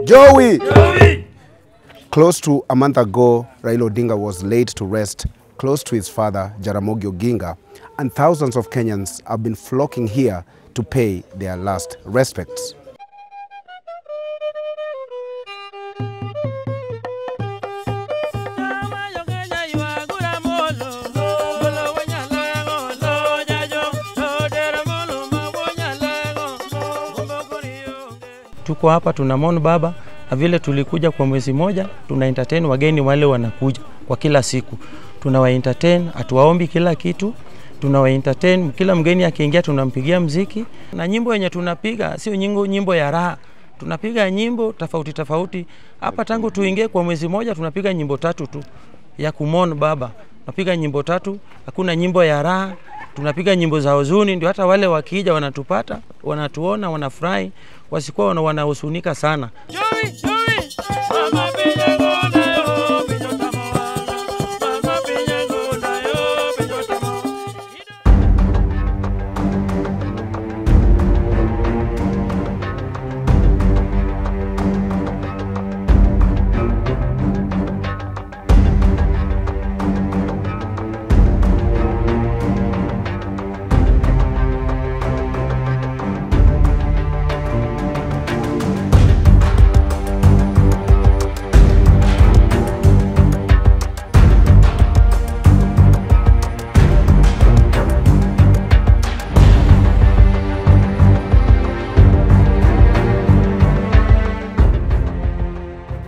Joey! Close to a month ago, Raila Odinga was laid to rest close to his father, Jaramogi Oginga, and thousands of Kenyans have been flocking here to pay their last respects. Tuko hapa tunamwona baba, na vile tulikuja kwa mwezi moja, tuna entertain wageni wale wanakuja kwa kila siku. Tunawa entertain, atuwaombi kila kitu, tunawa entertain, kila mgeni akiingia tunampigia mziki. Na nyimbo yenye tunapiga sio nyimbo ya raha. Tunapiga nyimbo tofauti tofauti. Hapa tangu tuingie kwa mwezi moja tunapiga nyimbo 3 tu ya kumwona baba. Tunapiga nyimbo 3, hakuna nyimbo ya raha. Tunapiga nyimbo za huzuni, ndio hata wale wakija wanatupata, wanatuona, wanafurahi, wasikuwa wanahuzunika sana.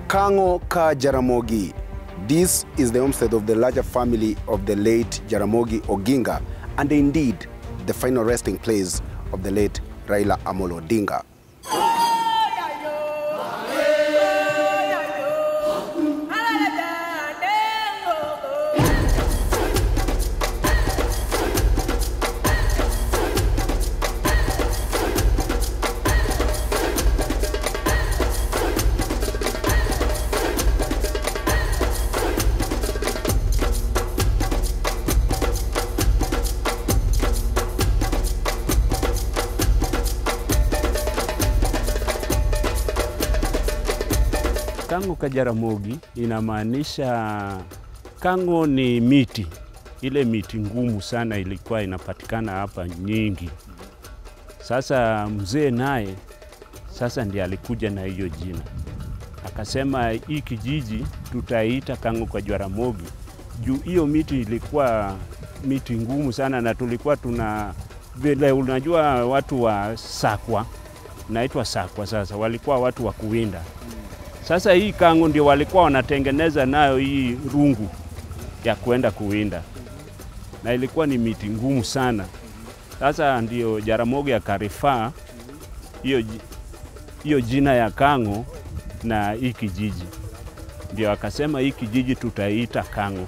Kang'o Ka Jaramogi. This is the homestead of the larger family of the late Jaramogi Oginga, and indeed the final resting place of the late Raila Odinga. Kang'o Ka Jaramogi inamaanisha Kang'o ni miti. Ile miti ngumu sana ilikuwa inapatikana hapa nyingi. Sasa mzee naye sasa ndiye alikuja na hiyo jina. Akasema hii kijiji tutaita Kang'o Ka Jaramogi. Juu hiyo miti ilikuwa miti ngumu sana, na tulikuwa vile unajua watu wa sakwa, naitwa sakwa sasa, walikuwa watu wa kuwinda. Sasa hii Kang'o ndio walikuwa wanatengeneza nayo hii rungu ya kwenda kuwinda. Na ilikuwa ni miti ngumu sana. Sasa ndio Jaramogi akarifaa hiyo jina ya Kang'o na hii kijiji. Ndio akasema hii kijiji tutaita Kang'o.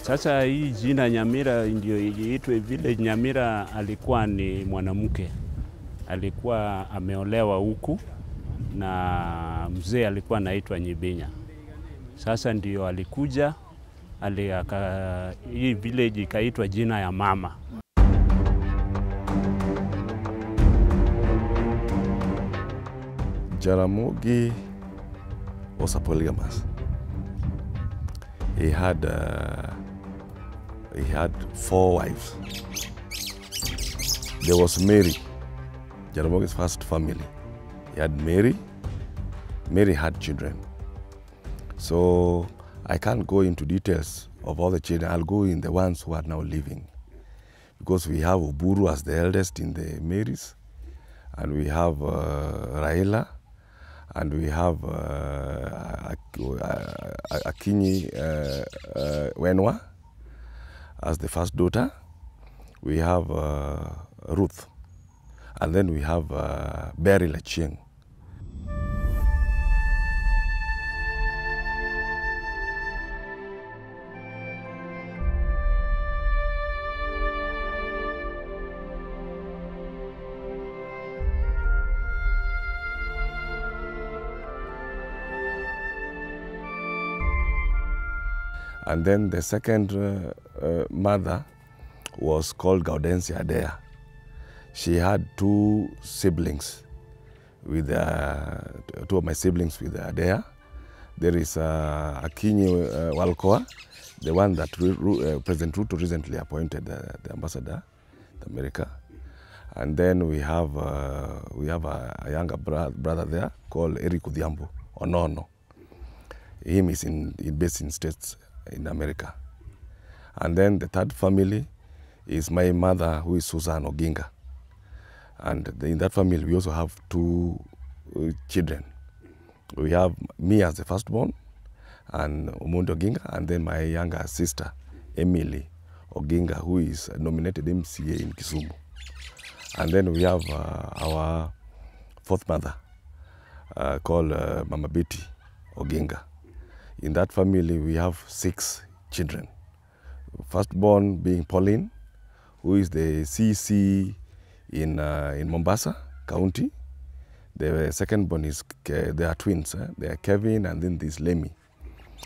Sasa hii jina Nyamira ndio iitwe vile. Nyamira alikuwa ni mwanamke. Alikuwa ameolewa huku na mzee alikuwa anaitwa Nyibinya. Sasa ndio alikuja, hii village ikaitwa jina ya mama. Jaramogi was a polygamous. He had 4 wives. There was Mary, Jaramogi's first family. He had Mary. Mary had children. So I can't go into details of all the children. I'll go in the ones who are now living. Because we have Oburu as the eldest in the Marys, and we have Raila, and we have Akinyi Wenwa as the first daughter. We have Ruth, and then we have Beryl Achieng. And then the second mother was called Gaudensia Adea. She had two siblings with two of my siblings with Adea. There is Akinyi Walkoa, the one that President Ruto recently appointed the ambassador to America. And then we have a younger brother there called Eric Udhiambo Onono. Him is based in States in America. And then the third family is my mother, who is Susan Oginga. And in that family, we also have two children. We have me as the firstborn, and Omondi Oginga, and then my younger sister, Emily Oginga, who is nominated MCA in Kisumu. And then we have our fourth mother, called Mama Betty Oginga. In that family, we have 6 children. Firstborn being Pauline, who is the CC in Mombasa County. The secondborn is, they are twins. They are Kevin, and then this Lemmy.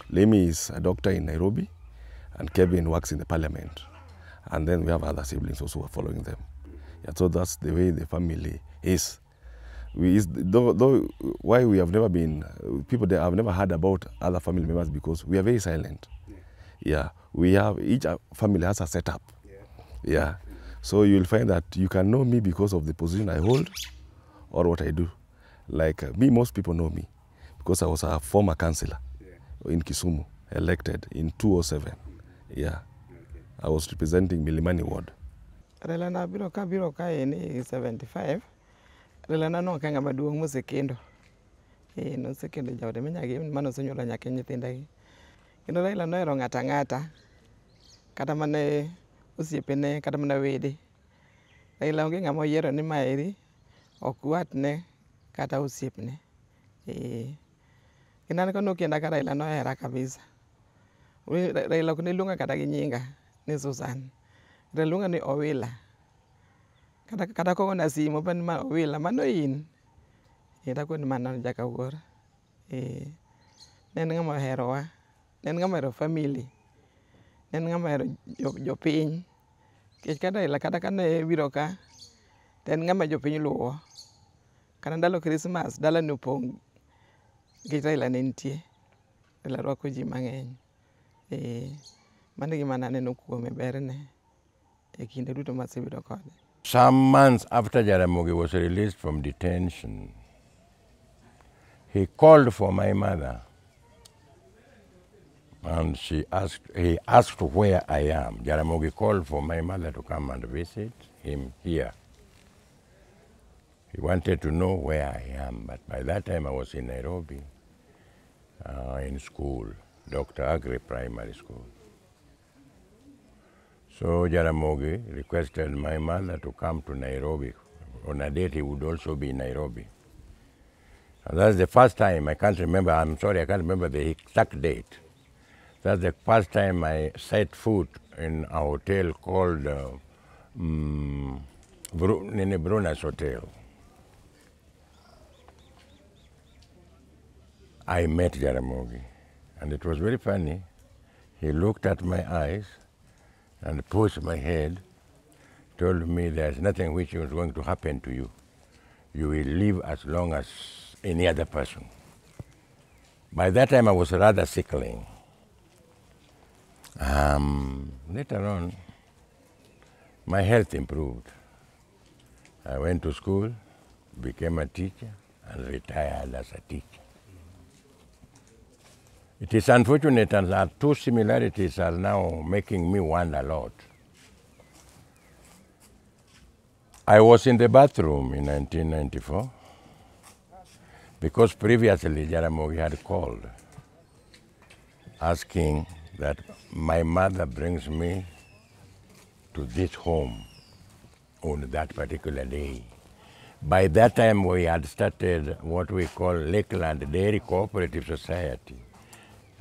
Lemmy is a doctor in Nairobi, and Kevin works in the parliament. And then we have other siblings also following them. Yeah, so that's the way the family is. Though why we have never been, people there have never heard about other family members, because we are very silent. Yeah, we have, each family has a setup. Yeah, so you'll find that you can know me because of the position I hold or what I do. Like me, most people know me because I was a former councillor in Kisumu, elected in 2007. Yeah, I was representing Milimani Ward. Raila na biro ka ni 75. Raila na no kanga maduong musekendo. No sekendo jawde menyagi mano sonyola nyake nyithindegi. Kendo Raila no ero ng'ata kata mane osiepene kata mana wede. Raila onge ng'ama oyiero ni maeri ok watne kata osiepne. Kendo an kono kenda ka Raila no hera kabisa. Raila ok ne luonga kata gi nyinga ni Susan. Raila luonga ni Owila. Kata kogona simo pan ma Owila mano in. Ta koni mano jaka wuora. Ne en ng'ama oherowa. Ne en ng'ama ohero family. Ne en ng'ama ohero jopiny. Nikech kata Raila kata kane biro ka, to en ng'ama jopiny luwo. Kata ndalo Christmas, dalane opong' nikech Raila ne nitie. Raila rwako ji mang'eny. Mano gima naneno kuome berne e kinde duto masebedo kode. Some months after Jaramogi was released from detention, he called for my mother, and he asked where I am. Jaramogi called for my mother to come and visit him here. He wanted to know where I am, but by that time I was in Nairobi, in school, Dr. Agri Primary School. So Jaramogi requested my mother to come to Nairobi. On a date he would also be in Nairobi. And that's the first time, I can't remember, I'm sorry, I can't remember the exact date. That's the first time I set foot in a hotel called Nene Bruna's Hotel. I met Jaramogi, and it was very funny. He looked at my eyes and pushed my head, told me there's nothing which is going to happen to you. You will live as long as any other person. By that time I was rather sickling. Later on, my health improved. I went to school, became a teacher, and retired as a teacher. It is unfortunate, and our two similarities are now making me wonder a lot. I was in the bathroom in 1994 because previously Jaramogi had called asking that my mother brings me to this home on that particular day. By that time, we had started what we call Lakeland Dairy Cooperative Society,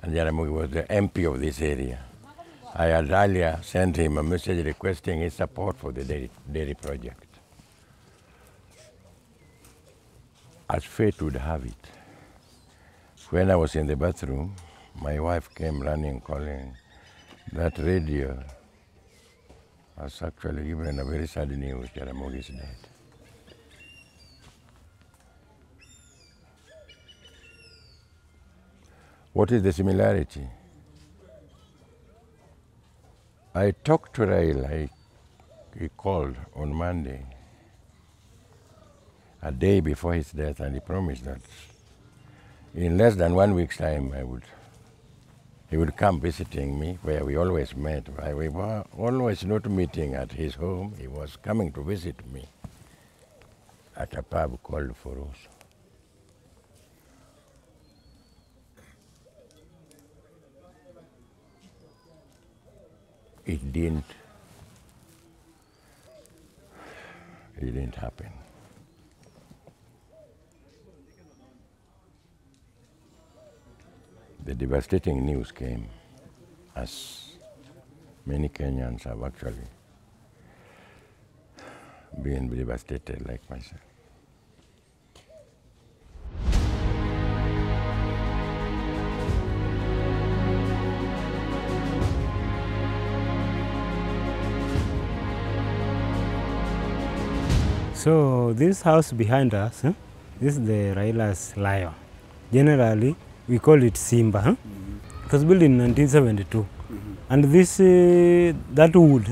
and Jaramogi was the MP of this area. I had earlier sent him a message requesting his support for the dairy project. As fate would have it, when I was in the bathroom, my wife came running, calling, that radio has actually given a very sad news, Jaramogi is dead. What is the similarity? I talked to Raila, he called on Monday, a day before his death, and he promised that in less than 1 week's time he would come visiting me where we always met. We were always not meeting at his home. He was coming to visit me at a pub called Foros. It didn't happen. The devastating news came, as many Kenyans have actually been devastated like myself. So this house behind us, this is the Raila's lion. Generally, we call it Simba. It was built in 1972. And this, that wood,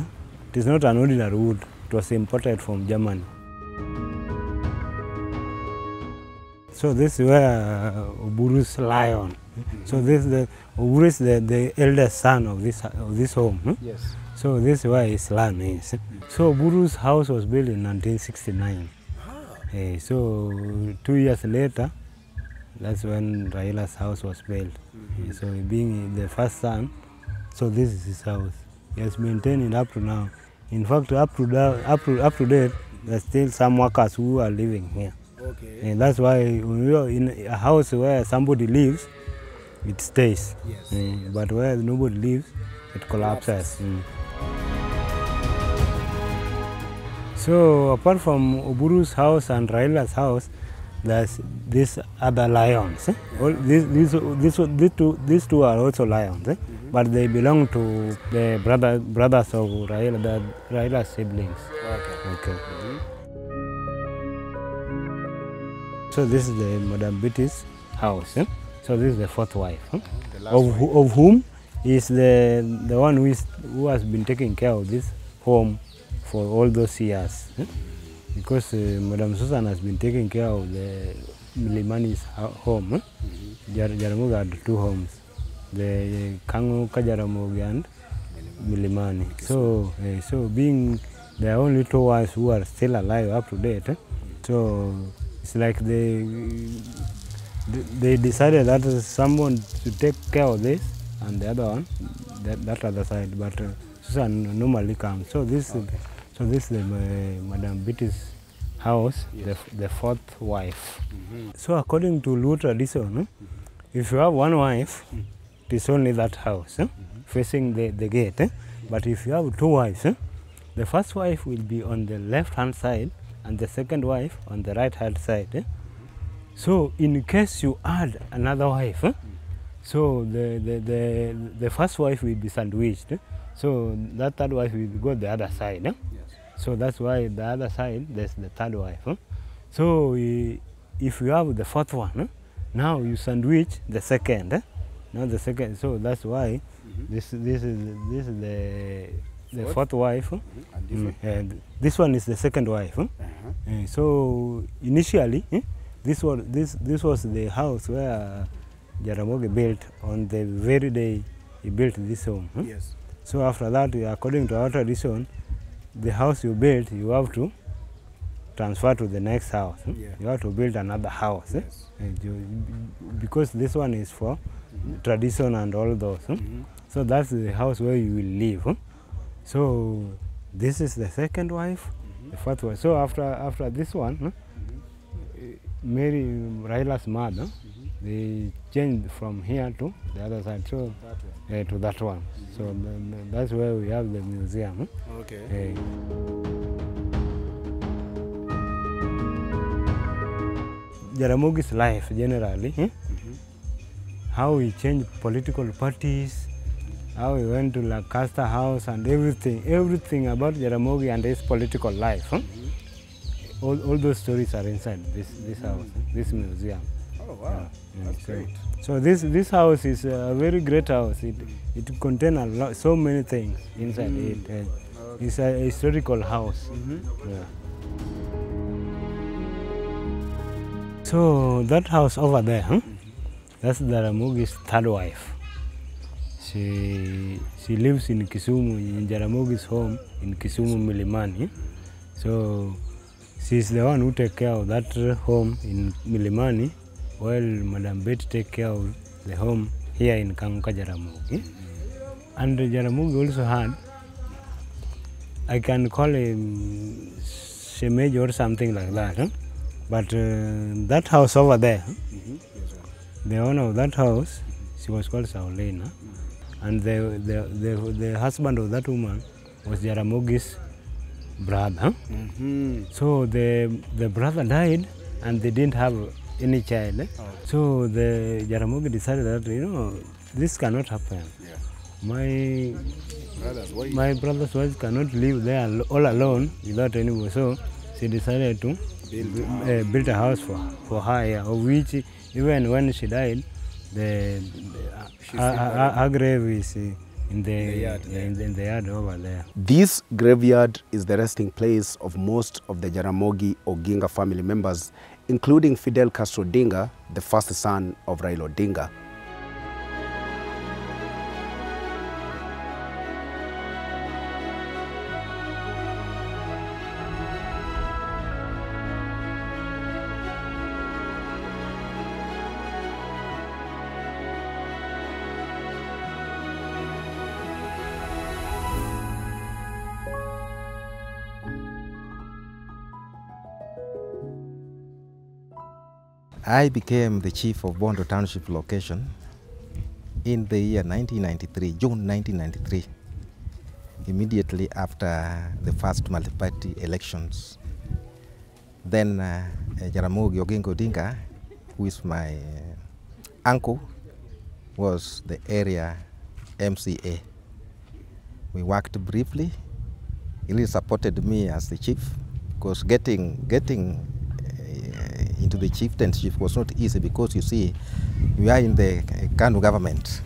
it is not an ordinary wood. It was imported from Germany. So this is where Oburu's lion. So this Oburu is the eldest son of this home. Yes. So this is where his land is. So Oburu's house was built in 1969. So 2 years later, that's when Raila's house was built. So being the first son, so this is his house. He has maintained it up to now. In fact, up to date, there's still some workers who are living here. Okay. And that's why when we are in a house where somebody lives, it stays. Yes. But where nobody lives, it collapses. So apart from Oburu's house and Raila's house, there's these other lions. All these two are also lions, but they belong to the brothers of Raila, Raila's siblings. Okay. So this is the Madam Betty's house. So this is the fourth wife, of whom is the one who has been taking care of this home for all those years. Because Madam Susan has been taking care of the Milimani's home. Jaramogi had two homes, the Kang'o Ka Jaramogi and Milimani. So being the only two wives who are still alive up to date, so it's like they decided that someone should take care of this and the other one, that other side. But Susan normally comes. So this is the Madam Betty's house, the fourth wife. So according to Luo tradition, if you have one wife, it is only that house facing the gate. But if you have two wives, the first wife will be on the left-hand side and the second wife on the right-hand side. So in case you add another wife, so the first wife will be sandwiched. So that third wife will go the other side. Yes. So that's why the other side, there's the third wife. So if you have the fourth one, now you sandwich the second. Now the second, so that's why this is the fourth wife. And this one is the second wife. So initially, this was the house where Jaramogi built on the very day he built this home. Yes. So after that, according to our tradition, the house you build, you have to transfer to the next house. You have to build another house. Yes. Because this one is for tradition and all those. So that's the house where you will live. So this is the second wife, the fourth wife. So after this one, Mary, Raila's mother, they changed from here to the other side, so to that one. So that's where we have the museum. Okay. Jaramogi's life generally, how he changed political parties, how he went to Lancaster House and everything about Jaramogi and his political life. All those stories are inside this house, this museum. Oh wow, that's great. So this house is a very great house. It contains so many things inside it. It's a historical house. Yeah. So that house over there, that's Jaramogi's third wife. She lives in Kisumu, in Jaramogi's home in Kisumu, Milimani. So she's the one who takes care of that home in Milimani, while Madam Betty takes care of the home here in Kang'o Ka Jaramogi. And Jaramogi also had, I can call him Shemeji or something like that. But that house over there, the owner of that house, she was called Saulina. And the husband of that woman was Jaramogi's brother. So the brother died and they didn't have any child. So the Jaramogi decided that, this cannot happen. My brother's wife cannot live there all alone without anyone. So she decided to build a house for her here, of which even when she died, her grave is in the yard over there. This graveyard is the resting place of most of the Jaramogi Oginga family members, including Fidel Castro Odinga, the first son of Raila Odinga. I became the chief of Bondo Township location in the year 1993, June 1993, immediately after the first multi-party elections. Then Jaramogi Oginga Odinga, who is my uncle, was the area MCA. We worked briefly. He really supported me as the chief, because getting into the chieftainship was not easy, because you see, we are in the Kanu government,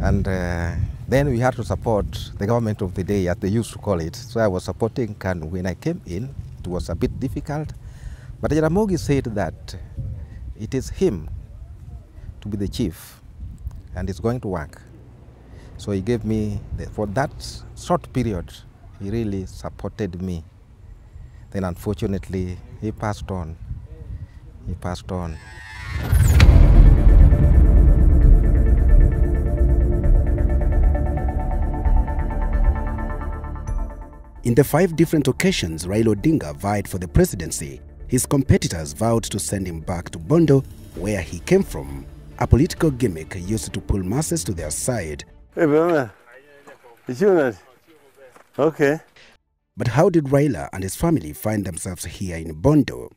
and then we had to support the government of the day, as they used to call it. So I was supporting Kanu. When I came in, it was a bit difficult, but Jaramogi said that it is him to be the chief, and it's going to work. So he gave me, for that short period, he really supported me. Then unfortunately, he passed on. He passed on. In the 5 different occasions Raila Odinga vied for the presidency, his competitors vowed to send him back to Bondo, where he came from, a political gimmick used to pull masses to their side. Hey, Bama. It's you, okay. But how did Raila and his family find themselves here in Bondo?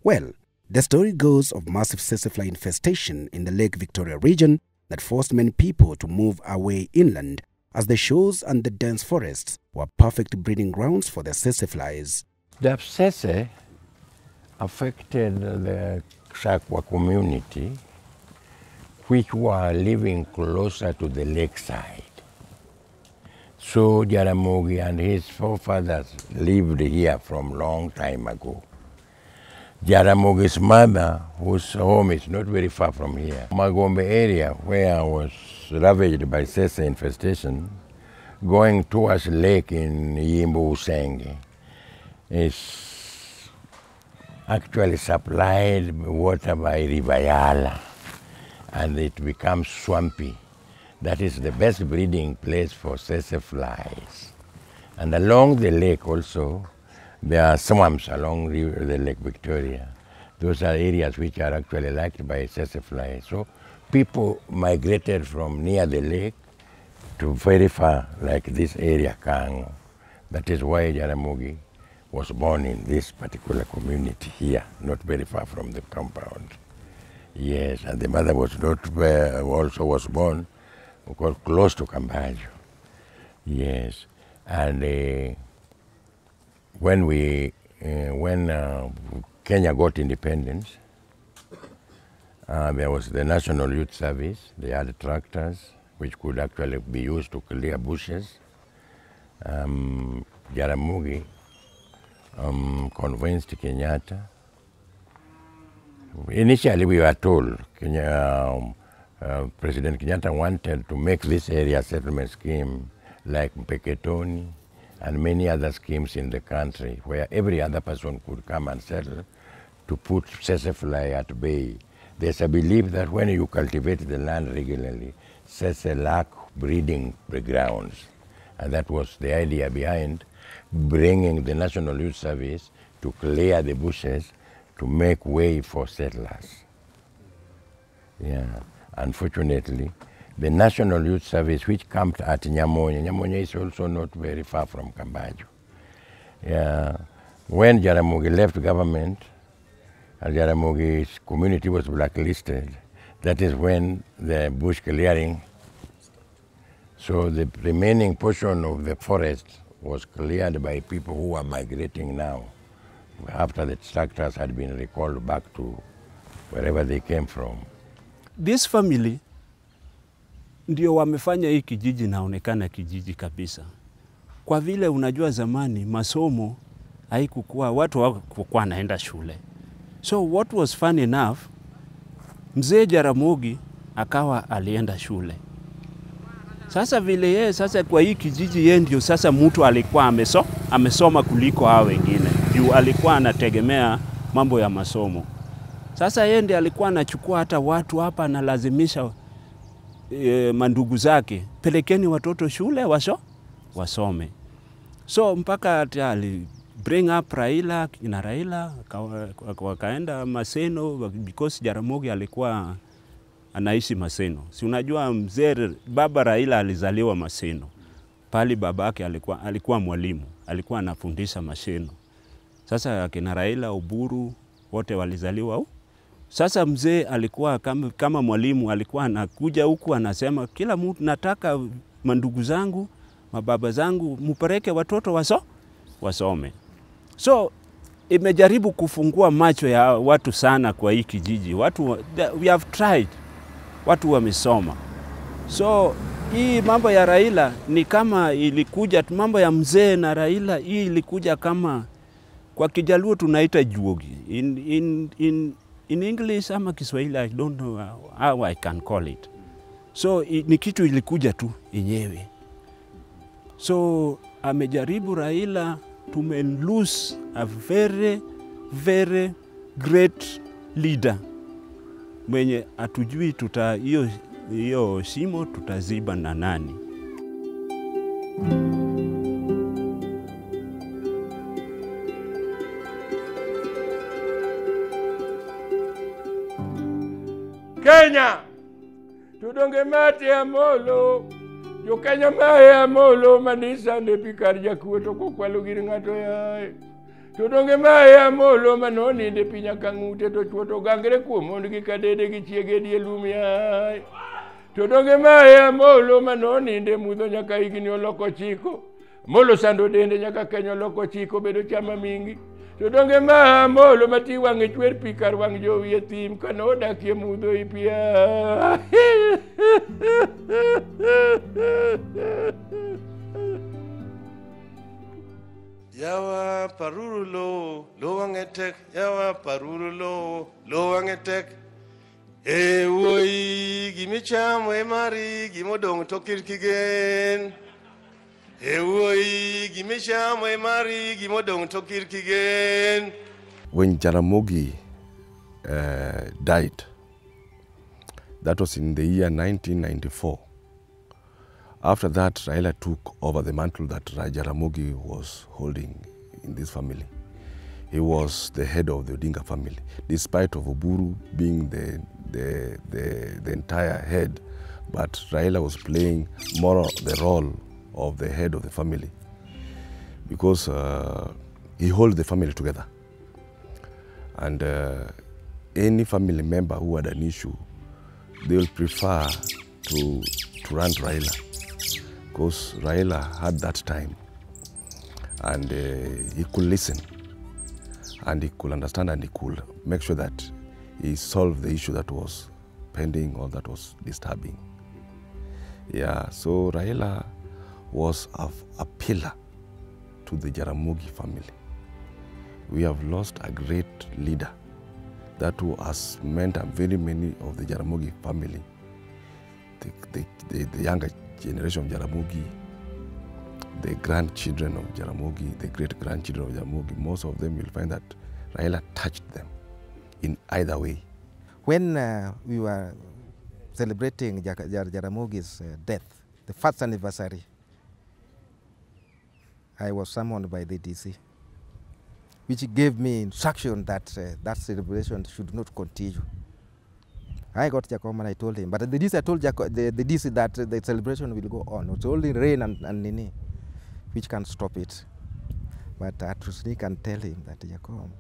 Well, the story goes of massive sesefly infestation in the Lake Victoria region that forced many people to move away inland, as the shores and the dense forests were perfect breeding grounds for the seseflies. The abscess affected the Sakwa community, which were living closer to the lakeside. So Jaramogi and his forefathers lived here from long time ago. Jaramogi's mother, whose home is not very far from here, Magombe area, where I was ravaged by Sese infestation, going towards lake in Yimbu Usenge, is actually supplied water by River Yala. and it becomes swampy. That is the best breeding place for tsetse flies. And along the lake also, there are swamps along the Lake Victoria. Those are areas which are actually liked by tsetse flies. So people migrated from near the lake to very far, like this area, Kang'o. That is why Jaramogi was born in this particular community here, not very far from the compound. Yes, and the mother was not also was born close to Kambajo. Yes, and when Kenya got independence, there was the National Youth Service. They had tractors which could actually be used to clear bushes. Jaramogi convinced Kenyatta. Initially, we were told President Kenyatta wanted to make this area a settlement scheme like Mpeketoni and many other schemes in the country where every other person could come and settle to put tsetse fly at bay. There's a belief that when you cultivate the land regularly, tsetse lack breeding grounds. And that was the idea behind bringing the National Youth Service to clear the bushes to make way for settlers. Yeah. Unfortunately, the National Youth Service, which camped at Nyamonya is also not very far from Kambajo. Yeah. When Jaramogi left government, and Jaramogi's community was blacklisted, that is when the bush clearing, so the remaining portion of the forest was cleared by people who were migrating now, after the tractors had been recalled back to wherever they came from. This family ndio wamefanya hii kijiji naonekana kijiji kabisa. Kwa vile unajua zamani masomo haikukuwa, watu hawakuwa naenda shule. So what was fun enough, mzee Jaramogi akawa alienda shule. Sasa vile yeye sasa kwa hii kijiji yeye ndio sasa mtu alikuwa amesoma kuliko hao wengine. Juu alikuwa anategemea mambo ya masomo. Sasa yeye ndiye alikuwa anachukua hata watu hapa na lazimisha mandugu zake, pelekeni watoto shule wasome. So mpaka ali bring up Raila, kina Raila wakaenda Maseno because Jaramogi alikuwa anaishi Maseno. Si unajua mzee baba Raila alizaliwa Maseno. Pali babake alikuwa mwalimu, alikuwa anafundisha Maseno. Sasa kina Raila, Oburu wote walizaliwa huko. Sasa mzee alikuwa kama mwalimu, alikuwa anakuja huku anasema kila mtu nataka mandugu zangu, mababa zangu mupeleke watoto wasome. So imejaribu kufungua macho ya watu sana kwa hii kijiji. We have tried. Watu wamesoma. So hii mambo ya Raila ni kama ilikuja, mambo ya mzee na Raila hii ilikuja kama kwa Kijaluo tunaita juogi. In English ama Kiswahili, I don't know how I can call it. So ni kitu ilikuja tu yenyewe. So amejaribu Raila to lose a very, very great leader. Mwenye atujui hiyo shimo tutaziba na nani. Kenya, tudonge mate ya molo, jo Kenya mae ya molo, manisa ne pikar jakuoto kukwalo gir ng'ato yae. Tudonge mae ya molo, manoni de pinya kang'ute to chuoto gangre kuomond gi kadede gi chiege die lum yae. Tudonge mae ya molo, manoni de mudho nyaka higni oloko chiko. Molo sando dende nyaka Kenya oloko chiko bedo chama mingi. Tudonge ma molo mati wang'e chwer pikar wang' jowi e thim kano odakie mudho ipia. Yawa paruru lo wang'e tek, yawa paruru lo wang'e tek. Woi gimichamo e mari gimodong' to kirkigen. When Jaramogi died, That was in the year 1994. After that, Raila took over the mantle that Jaramogi was holding in this family. He was the head of the Odinga family, despite of Oburu being the entire head, but Raila was playing more the role of the head of the family because he holds the family together. And any family member who had an issue, they will prefer to run to Raila because Raila had that time and he could listen and he could understand and he could make sure that he solved the issue that was pending or that was disturbing. Yeah, so Raila was a pillar to the Jaramogi family. We have lost a great leader that has meant very many of the Jaramogi family, the younger generation of Jaramogi, the grandchildren of Jaramogi, the great-grandchildren of Jaramogi. Most of them will find that Raila touched them in either way. When we were celebrating Jaramogi's death, the first anniversary, I was summoned by the DC, which gave me instruction that that celebration should not continue. I got Jacob and I told him, but the DC, I told the DC that the celebration will go on. It's only rain and Nini which can stop it. But I had to sneak and tell him that, Jacob,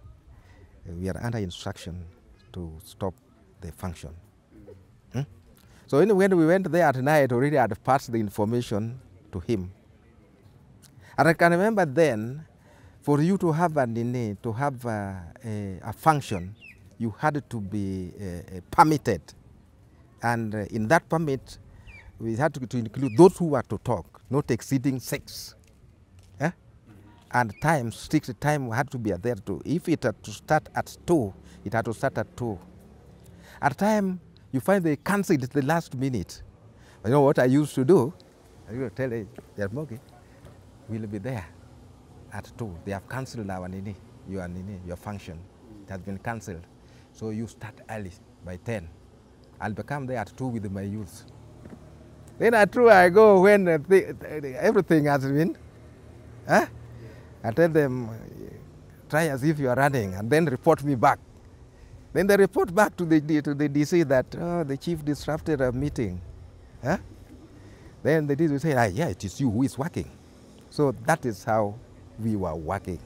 we are under instruction to stop the function. So when we went there at night, already I had passed the information to him. And I can remember then, for you to have a function, you had to be permitted. And in that permit, we had to include those who were to talk, not exceeding 6. And time, strict time had to be there too. If it had to start at 2, it had to start at 2. At time, you find they cancelled at the last minute. You know what I used to do? I used to tell Jaramogi, we'll be there at 2. They have cancelled our your function. It has been cancelled. So you start early by 10. I'll become there at 2 with my youth. Then at 2 I go when everything has been. I tell them, try as if you are running and then report me back. Then they report back to the DC that, oh, the chief disrupted a meeting. Then the DC will say, yeah, it is you who is working. So that is how we were working.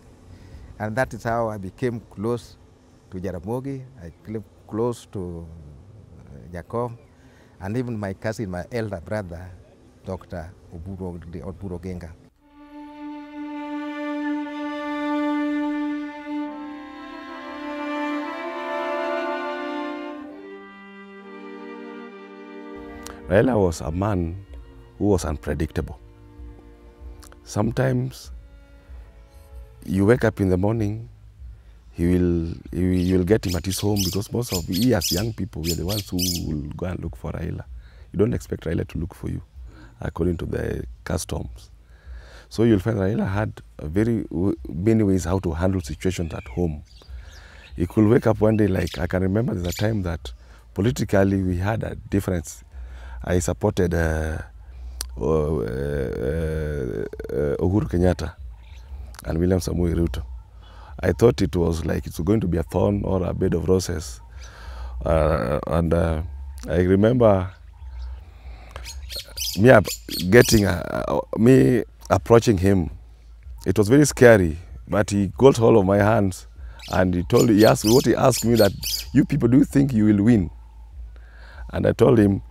And that is how I became close to Jaramogi. I came close to Jacob, and even my cousin, my elder brother, Dr. Oginga. Raila was a man who was unpredictable. Sometimes you wake up in the morning, you will get him at his home because most of we as young people, we are the ones who will go and look for Raila. You don't expect Raila to look for you, according to the customs. So you'll find Raila had very many ways how to handle situations at home. He could wake up one day, like I can remember there's a time that politically we had a difference. I supported Uhuru Kenyatta and William Samoei Ruto. I thought it was like it's going to be a thorn or a bed of roses. And I remember me approaching him. It was very scary, but he got hold of my hands and he asked me that, you people, do you think you will win? And I told him,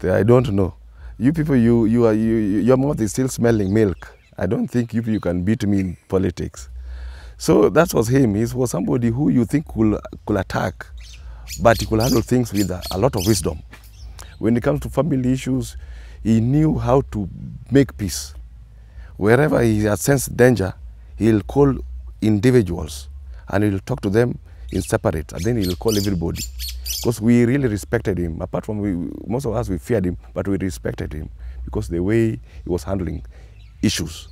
I don't know. You people, your mouth is still smelling milk. I don't think you can beat me in politics. So that was him. He was somebody who you think could attack, but he could handle things with a lot of wisdom. When it comes to family issues, he knew how to make peace. Wherever he has sensed danger, he'll call individuals and he'll talk to them in separate, and then he'll call everybody. Because we really respected him. Apart from most of us, we feared him, but we respected him because the way he was handling issues.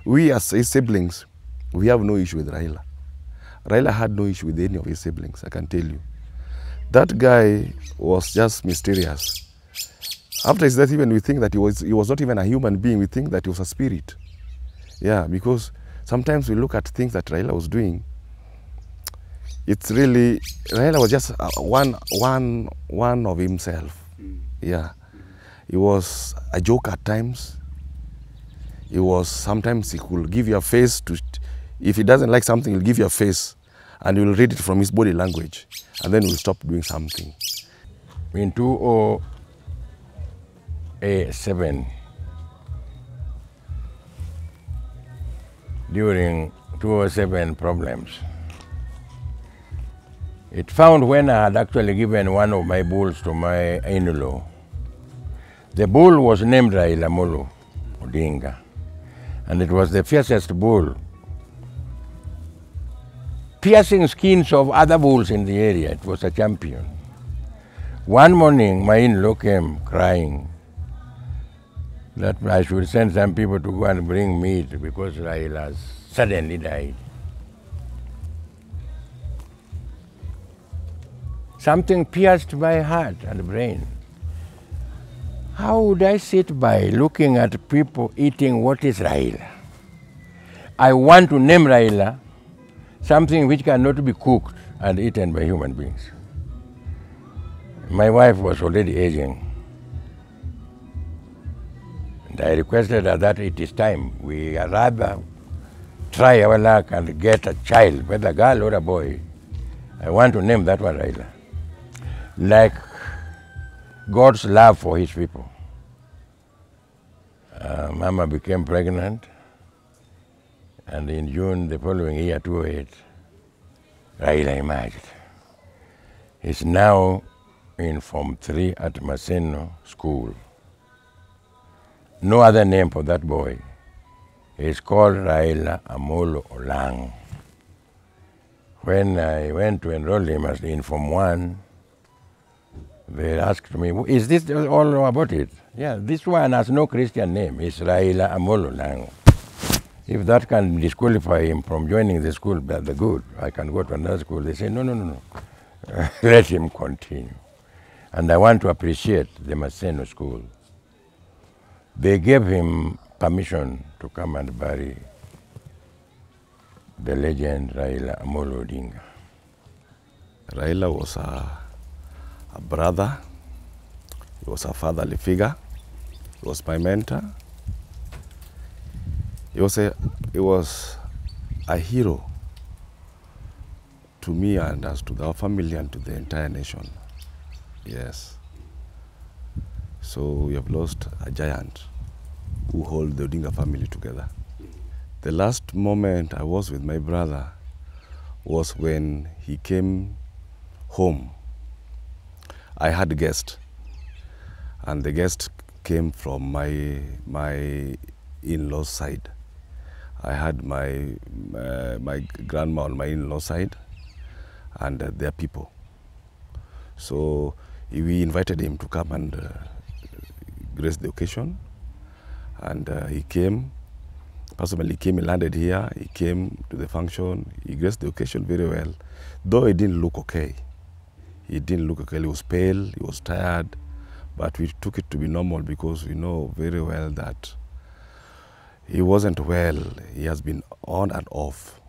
We as his siblings, we have no issue with Raila. Raila had no issue with any of his siblings, I can tell you. That guy was just mysterious. After his death, even we think that he was not even a human being. We think that he was a spirit. Yeah, because sometimes we look at things that Raila was doing. It's really, Raila was just one of himself. Yeah, he was a joke at times. He was, sometimes he could give you a face to, if he doesn't like something, he'll give you a face and you'll read it from his body language and then he'll stop doing something. In 2007, during 2007 problems, it found when I had actually given one of my bulls to my in-law. The bull was named Raila Odinga, and it was the fiercest bull, piercing skins of other bulls in the area. It was a champion. One morning, my in-law came crying that I should send some people to go and bring meat because Raila suddenly died. Something pierced my heart and brain. How would I sit by looking at people eating what is Raila? I want to name Raila something which cannot be cooked and eaten by human beings. My wife was already aging. And I requested her that it is time. We rather try our luck and get a child, whether a girl or a boy. I want to name that one Raila. Like God's love for his people. Mama became pregnant, and in June the following year, 2008, Raila emerged. He's now in Form 3 at Maseno School. No other name for that boy. He's called Raila Amolo Olang. When I went to enroll him as in Form 1, they asked me, is this all about it? Yeah, this one has no Christian name. It's Raila Amolo Olang. If that can disqualify him from joining the school, that's the good. I can go to another school. They say, no. Let him continue. And I want to appreciate the Maseno School. They gave him permission to come and bury the legend Raila Amolo Odinga. Raila was a brother. He was a fatherly figure. He was my mentor. He was a hero to me and us, to our family and to the entire nation. Yes. So we have lost a giant who held the Odinga family together. The last moment I was with my brother was when he came home. I had a guest, and the guest came from my in-law's side. I had my grandma on my in-law's side, and their people. So we invited him to come and grace the occasion, and he came. Personally, he came, he landed here, he came to the function, he graced the occasion very well, though he didn't look okay. He didn't look okay, he was pale, he was tired, but we took it to be normal because we know very well that he wasn't well. He has been on and off.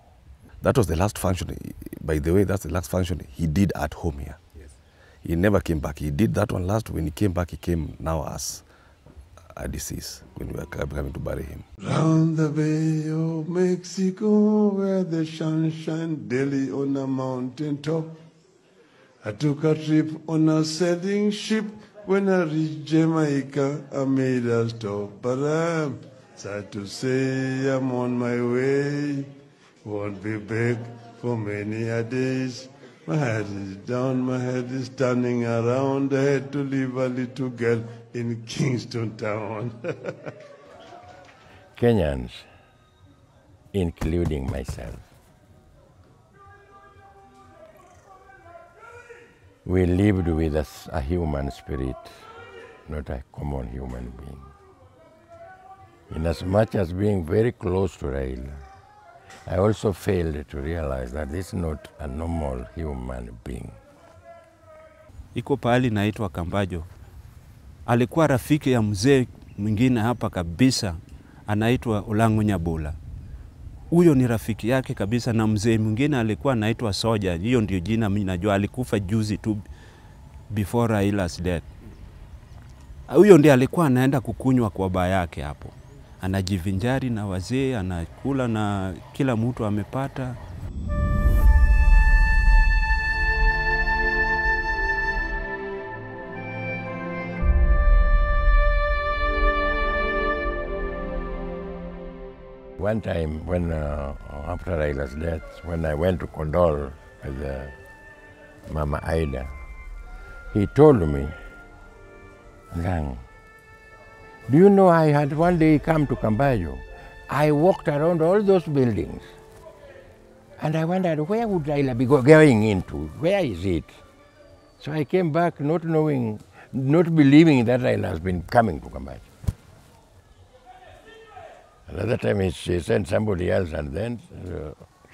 That was the last function, by the way, that's the last function he did at home here. Yes. He never came back. He did that one last. When he came back, he came now as a deceased when we were coming to bury him. Round the Bay of Mexico, where the sun shines daily on a mountain top, I took a trip on a sailing ship. When I reached Jamaica, I made a stop. But I'm sad to say I'm on my way. Won't be back for many a days. My head is down, my head is turning around. I had to leave a little girl in Kingston town. Kenyans, including myself, we lived with a human spirit, not a common human being. Inasmuch as being very close to Raila, I also failed to realize that this is not a normal human being. iko pahali naitwa Kambajo. Alikuwa rafiki ya mzee mwingine hapa kabisa, anaitwa Olango Nyabola. Huyo ni rafiki yake kabisa, na mzee mwingine alikuwa anaitwa Soja. Hiyo ndio jina mimi najua, alikufa juzi tu before Raila's death. Huyo ndiye alikuwa anaenda kukunywa kwa baa yake hapo. Anajivinjari na wazee, anakula na kila mtu amepata. One time when, after Raila's death, when I went to condole with Mama Aida, he told me, Gang, do you know I had one day come to Kambajo? I walked around all those buildings and I wondered, where would Raila be going into? Where is it? So I came back not knowing, not believing that Raila has been coming to Kambajo. Another time she sent somebody else, and then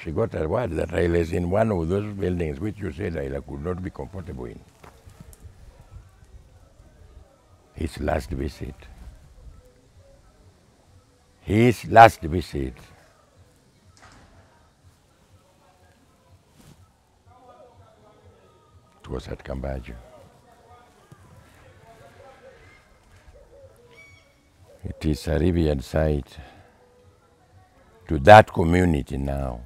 she got a word that Raila is in one of those buildings which you said Raila could not be comfortable in. His last visit. His last visit. It was at Kambajo. It is a revered site to that community now.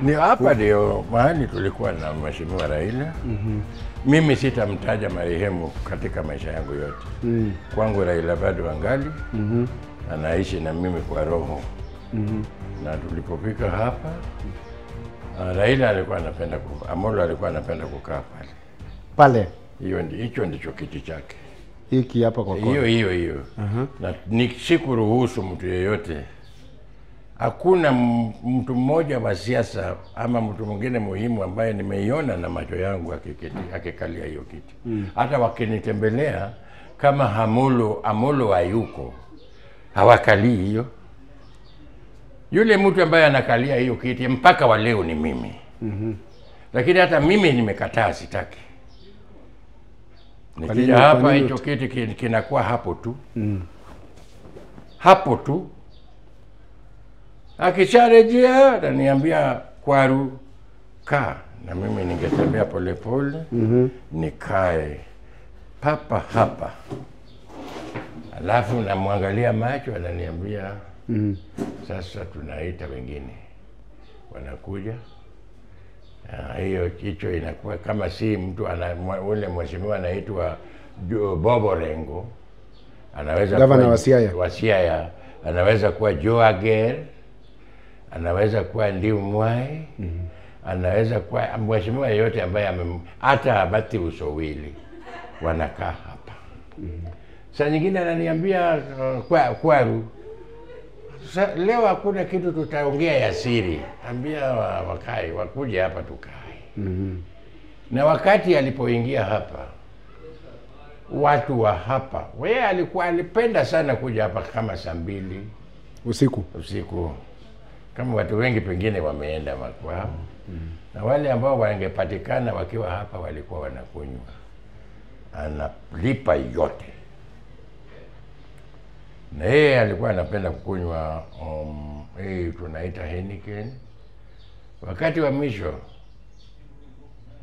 Ni hapa ndio mahali tulikuwa na Mheshimiwa Raila. Mimi sitamtaja marehemu katika maisha yangu yote. Kwangu Raila bado angali. Anaishi na mimi kwa roho. Na tulipofika hapa, Raila alikuwa anapenda Amolo alikuwa anapenda kukaa pale. Pale? Hicho ndicho kiti chake. Hiki hapa kwa kona. Hiyo. Na nisikuruhusu mtu yeyote. Hakuna mtu mmoja wa siasa ama mtu mwingine muhimu ambaye nimeiona na macho yangu akikalia hiyo kiti. Hata wakinitembelea kama Amolo hayuko, hawakalii hiyo. Yule mtu ambaye anakalia hiyo kiti mpaka wa leo ni mimi. Lakini hata mimi nimekataa, sitaki. Nikija hapa hicho kiti kinakuwa hapo tu. Hapo tu. Akisharejea ananiambia Kwaru kaa, na mimi ningetembea polepole nikae papa hapa. Alafu namwangalia macho, ananiambia sasa tunaita wengine wanakuja. Hicho inakuwa kama si mtu ule mheshimiwa anaitwa Bobo Rengo, anaweza Gavana wa Siaya, anaweza kuwa Joager, anaweza kuwa Ndiu Mwai, anaweza kuwa mheshimiwa yeyote ambaye hata Abati Usowili wanakaa hapa. Saa nyingine ananiambia Kwaru, leo hakuna kitu tutaongea ya siri. Ambia wakai wakuje hapa tukae. Na wakati alipoingia hapa, watu wa hapa, wewe alipenda sana kuja hapa kama saa 2 usiku. Kama watu wengi pengine wameenda makwao. Na wale ambao wangepatikana wakiwa hapa walikuwa wanakunywa. Analipa yote. Na yeye alikuwa anapenda kukunywa tunaita Heineken. Wakati wa mwisho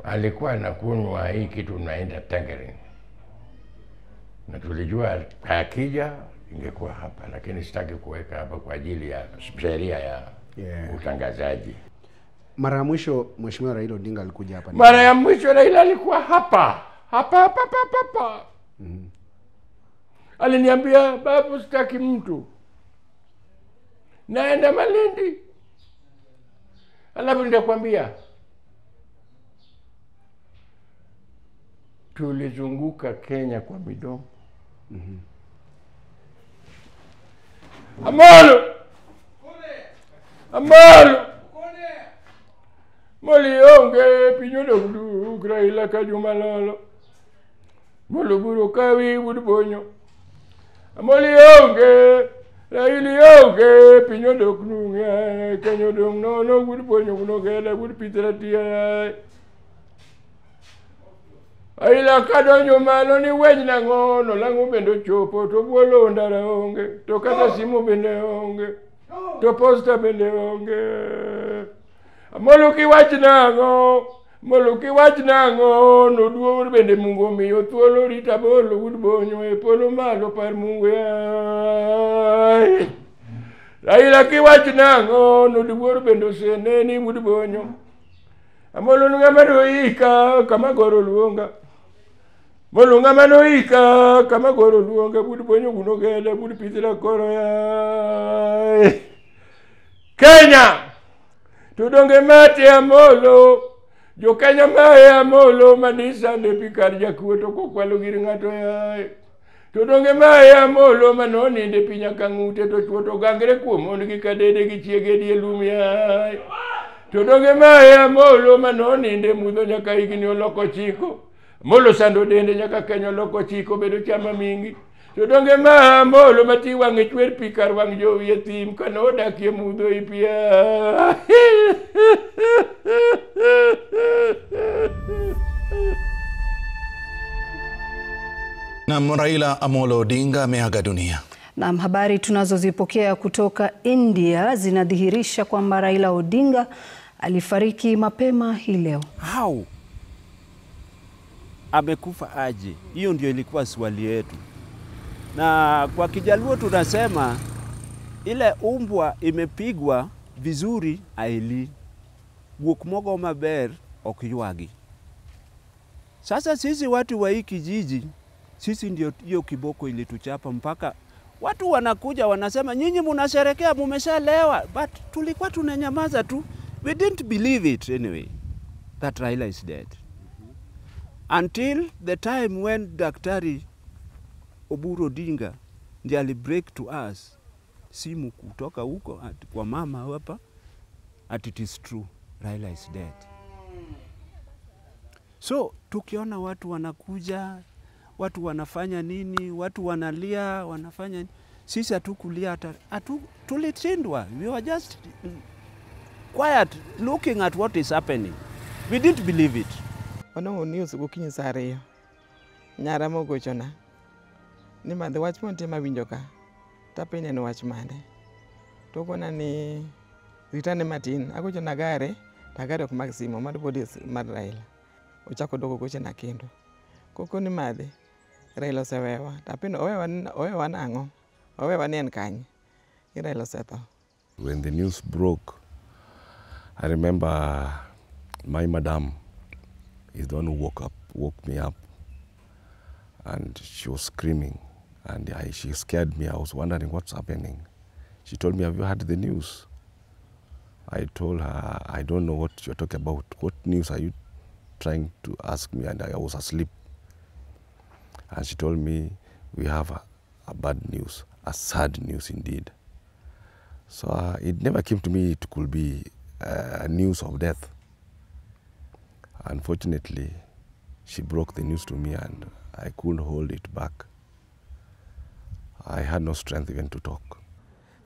alikuwa anakunywa hii kitu tunaita Tangerine. Na tulijua akija ingekuwa hapa, lakini sitaki kuweka hapa kwa ajili ya sheria ya utangazaji. Mara ya mwisho Mheshimiwa Raila Odinga alikuja hapa. Mara ya mwisho Raila alikuwa hapa. Hapa. Aliniambia, babu sitaki mtu, naenda Malindi. Alafu nitakwambia, tulizunguka Kenya kwa midomo. Amalo! Amalo! Molionge pinyodo du Raila kajumalolo. Moluburo kawi budbonyo. Molionge Raila pinyodo kununga kanyodo no budbonyo kunogela budpitratia. Aila kadonyo malo ni wejna ngono langu bendo chopo to bolo ndara onge to kata simu bende onge to posta bende onge. Moluki wachna ngo no duo bende mungo miyo thuolo rita bolo budbonyo e polo malo par mungo ya. Aila ki wachna ngo no duo bende seneni budbonyo. Amolo ngamado ika kama goro luonga. Molunga manoika kama goro luonga budbonyo kunogela budpitira koro ya. Kenya tudonge mate amolo jo Kenya mae amolo manisa ne pikar jakuoto kokwalo gir ng'ato ya. Tudonge mae amolo manoni de pinya kang'ute to chuoto gangre kuomon gi kadede gi chiege die lum ya. Tudonge mae amolo manoni de mudho nyaka igni oloko chiko. Molo sando dende nyaka Kenya loko chiko bedo chama mingi. Tudonge ma molo mati wange chwer pikar wang jo yetim kanoda kie mudho ipia. Na Raila Amolo Odinga ameaga dunia. Na habari tunazozipokea kutoka India zinadhihirisha kwamba Raila Odinga alifariki mapema hii leo. How? Amekufa aje? Hiyo ndio ilikuwa swali yetu. Na kwa Kijaluo tunasema ile umbwa imepigwa vizuri aili. Guok mogo maber okiywagi. Sasa sisi watu wa hii kijiji, sisi ndio hiyo kiboko ilituchapa mpaka watu wanakuja wanasema nyinyi mnasherekea mumeshalewa, but tulikuwa tunanyamaza tu. We didn't believe it anyway that Raila is dead. Until the time when Daktari Oburu Odinga ndiye alibreak to us simu kutoka huko kwa mama hapa at it is true Raila is dead. So tukiona watu wanakuja, watu wanafanya nini, watu wanalia, wanafanya nini, sisi hatukulia hata tulitindwa. We were just quiet looking at what is happening. We didn't believe it. Ono news gokinyi sare nyara mogochona ni madhe wach monte mawinjo ka tapene no wach mande to kona ni ritane matin agochona gare tagare ok maximo mad bodis mar Raila ochako dogo gochena kendo koko ni madhe Raila sewewa tapeno owewa nango owewa nen kanye Raila setho. When the news broke, I remember my madam is the one who woke me up, and she was screaming, and she scared me. I was wondering what's happening. She told me, have you heard the news? I told her, I don't know what you're talking about. What news are you trying to ask me? And I was asleep. And she told me, we have a bad news, a sad news indeed. So it never came to me it could be a news of death. Unfortunately, she broke the news to me and I couldn't hold it back. I had no strength even to talk.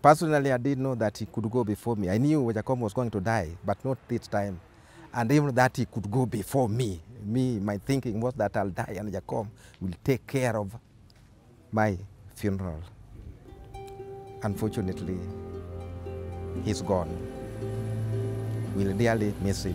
Personally, I didn't know that he could go before me. I knew Jacob was going to die, but not this time. And even that he could go before me. My thinking was that I'll die and Jacob will take care of my funeral. Unfortunately, he's gone. We'll dearly miss him.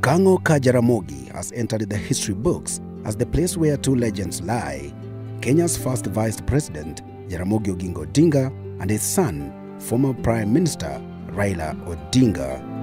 Kang'o Ka Jaramogi has entered the history books as the place where two legends lie. Kenya's first Vice President, Jaramogi Oginga Odinga, and his son, former Prime Minister Raila Odinga.